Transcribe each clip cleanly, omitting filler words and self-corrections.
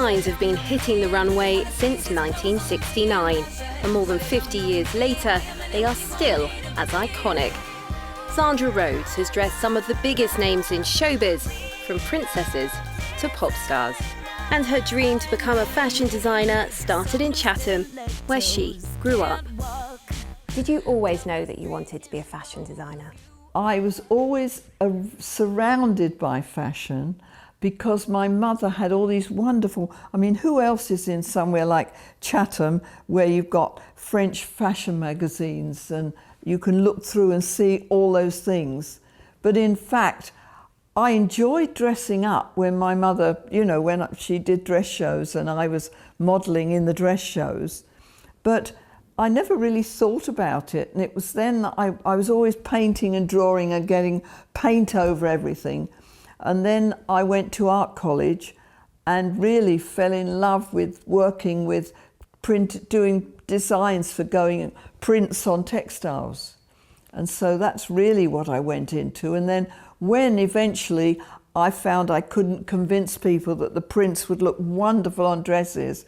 designs have been hitting the runway since 1969, and more than 50 years later, they are still as iconic. Zandra Rhodes has dressed some of the biggest names in showbiz, from princesses to pop stars. And her dream to become a fashion designer started in Chatham, where she grew up. Did you always know that you wanted to be a fashion designer? I was always surrounded by fashion because my mother had all these wonderful, who else is in somewhere like Chatham where you've got French fashion magazines and you can look through and see all those things. But in fact, I enjoyed dressing up when my mother, when she did dress shows and I was modelling in the dress shows. But I never really thought about it. And it was then that I was always painting and drawing and getting paint over everything. And then I went to art college and really fell in love with working with print, doing designs for going prints on textiles. And so that's really what I went into. And then when eventually I found I couldn't convince people that the prints would look wonderful on dresses,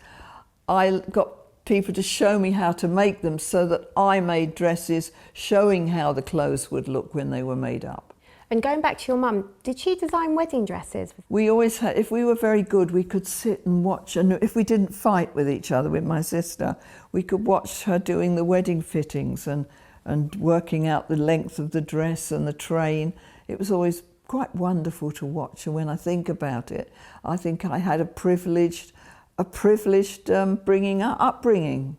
I got people to show me how to make them so that I made dresses showing how the clothes would look when they were made up. And going back to your mum, did she design wedding dresses? We always had, if we were very good, we could sit and watch, and if we didn't fight with each other, with my sister, we could watch her doing the wedding fittings and working out the length of the dress and the train. It was always quite wonderful to watch, and when I think about it, I think I had a privileged upbringing.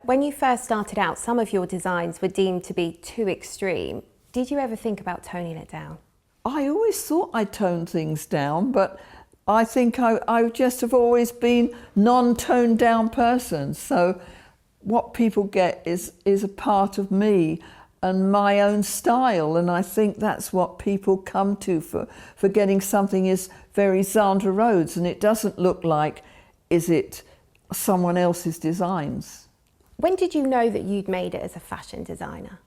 When you first started out, some of your designs were deemed to be too extreme. Did you ever think about toning it down? I always thought I toned things down, but I think I just have always been non-toned down person. So what people get is a part of me and my own style, and I think that's what people come to for getting something is very Zandra Rhodes, and it doesn't look like is it someone else's designs. When did you know that you'd made it as a fashion designer?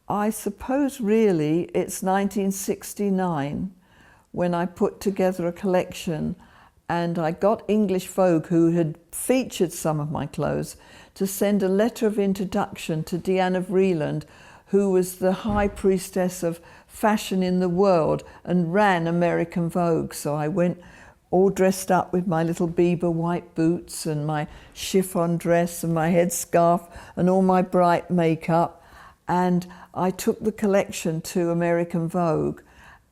I suppose really it's 1969 when I put together a collection, and I got English Vogue, who had featured some of my clothes, to send a letter of introduction to Diana Vreeland, who was the high priestess of fashion in the world and ran American Vogue. So I went all dressed up with my little Bieber white boots and my chiffon dress and my headscarf and all my bright makeup. And I took the collection to American Vogue,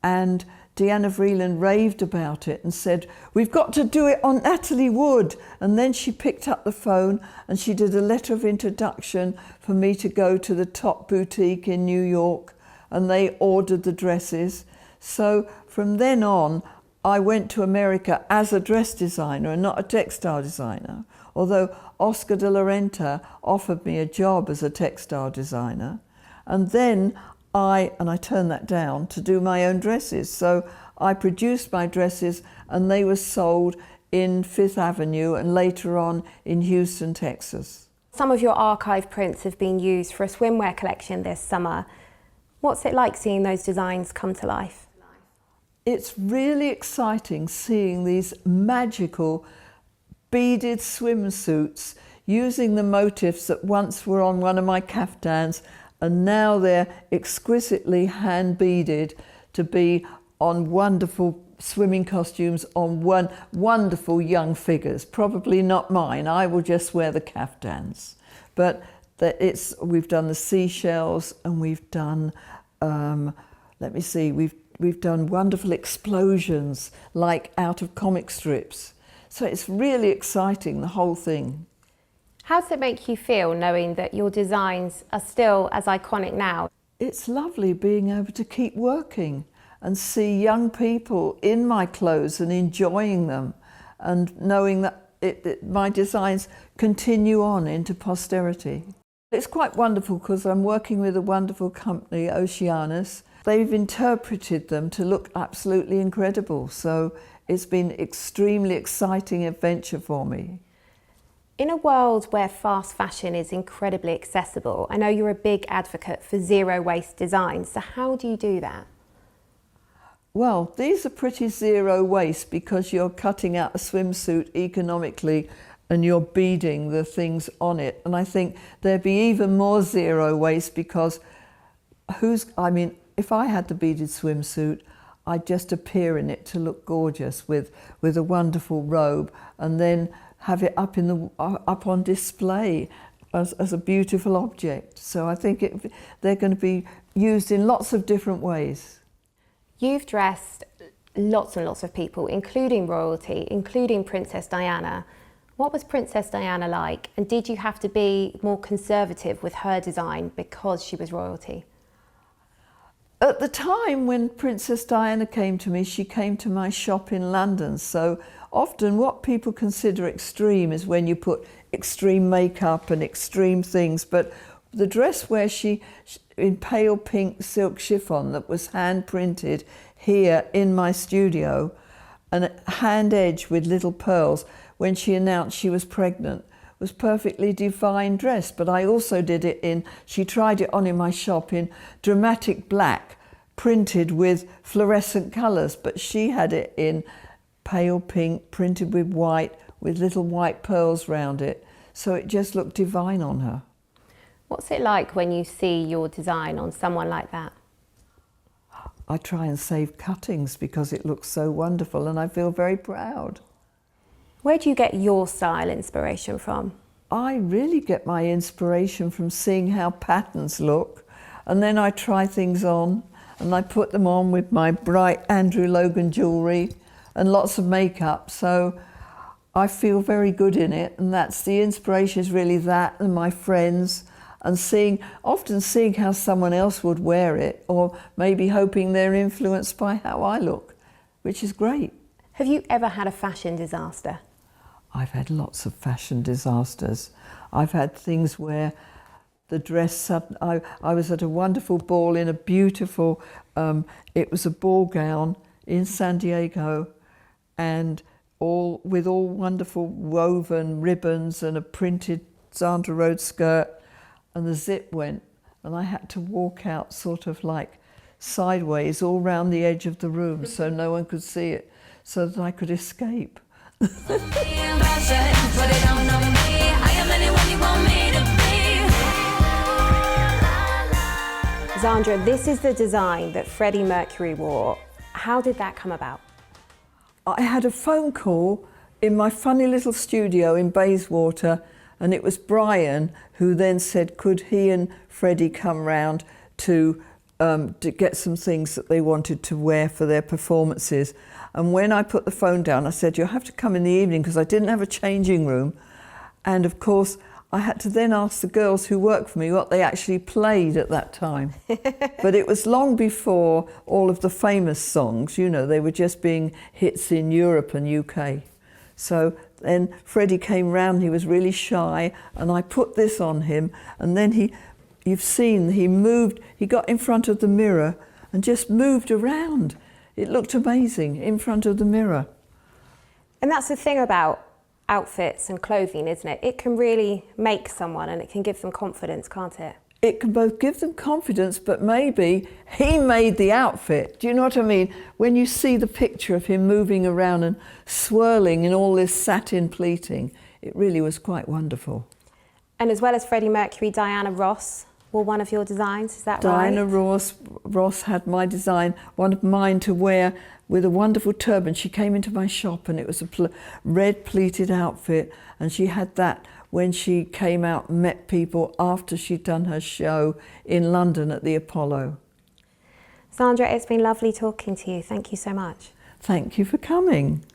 and Diana Vreeland raved about it and said, "We've got to do it on Natalie Wood." And then she picked up the phone and she did a letter of introduction for me to go to the top boutique in New York, and they ordered the dresses. So from then on, I went to America as a dress designer and not a textile designer, although Oscar de la Renta offered me a job as a textile designer. And then I turned that down to do my own dresses. So I produced my dresses and they were sold in Fifth Avenue and later on in Houston, Texas. Some of your archive prints have been used for a swimwear collection this summer. What's it like seeing those designs come to life? It's really exciting seeing these magical beaded swimsuits using the motifs that once were on one of my caftans, and now they're exquisitely hand beaded to be on wonderful swimming costumes on wonderful young figures. Probably not mine, I will just wear the caftans. But we've done the seashells, and we've done, we've done wonderful explosions like out of comic strips. So it's really exciting, the whole thing. How does it make you feel knowing that your designs are still as iconic now? It's lovely being able to keep working and see young people in my clothes and enjoying them, and knowing that my designs continue on into posterity. It's quite wonderful because I'm working with a wonderful company, Oceanus. They've interpreted them to look absolutely incredible. So it's been an extremely exciting adventure for me. In a world where fast fashion is incredibly accessible, I know you're a big advocate for zero waste design, so how do you do that? Well, these are pretty zero waste because you're cutting out a swimsuit economically and you're beading the things on it. And I think there'd be even more zero waste because if I had the beaded swimsuit, I'd just appear in it to look gorgeous with a wonderful robe and then have it up on display as a beautiful object. So I think they're going to be used in lots of different ways. You've dressed lots and lots of people, including royalty, including Princess Diana. What was Princess Diana like? And did you have to be more conservative with her design because she was royalty? At the time when Princess Diana came to me, she came to my shop in London. So often what people consider extreme is when you put extreme makeup and extreme things. But the dress where she in pale pink silk chiffon that was hand printed here in my studio and hand edged with little pearls when she announced she was pregnant was perfectly divine dress. But I also did it she tried it on in my shop in dramatic black printed with fluorescent colours, but she had it in pale pink printed with white with little white pearls round it, so it just looked divine on her. What's it like when you see your design on someone like that? I try and save cuttings because it looks so wonderful and I feel very proud. Where do you get your style inspiration from? I really get my inspiration from seeing how patterns look, and then I try things on and I put them on with my bright Andrew Logan jewellery and lots of makeup, so I feel very good in it, and that's the inspiration is really that and my friends, and often seeing how someone else would wear it, or maybe hoping they're influenced by how I look, which is great. Have you ever had a fashion disaster? I've had lots of fashion disasters. I've had things where the dress, I was at a wonderful ball in a beautiful, it was a ball gown in San Diego, and with all wonderful woven ribbons and a printed Zandra Rhodes skirt, and the zip went, and I had to walk out sort of like sideways all round the edge of the room so no one could see it, so that I could escape. Zandra, this is the design that Freddie Mercury wore. How did that come about? I had a phone call in my funny little studio in Bayswater, and it was Brian who then said could he and Freddie come round to get some things that they wanted to wear for their performances. And when I put the phone down, I said, you'll have to come in the evening, because I didn't have a changing room. And of course, I had to then ask the girls who worked for me what they actually played at that time. But it was long before all of the famous songs, they were just being hits in Europe and UK. So then Freddie came round, he was really shy, and I put this on him, and then you've seen, he moved, he got in front of the mirror and just moved around. It looked amazing in front of the mirror. And that's the thing about outfits and clothing, isn't it? It can really make someone, and it can give them confidence, can't it? It can both give them confidence, but maybe he made the outfit. Do you know what I mean? When you see the picture of him moving around and swirling in all this satin pleating, it really was quite wonderful. And as well as Freddie Mercury, Diana Ross wore one of your designs, is that right? Diana Ross had my design, one of mine to wear with a wonderful turban. She came into my shop and it was a red pleated outfit, and she had that when she came out and met people after she'd done her show in London at the Apollo. Zandra, it's been lovely talking to you. Thank you so much. Thank you for coming.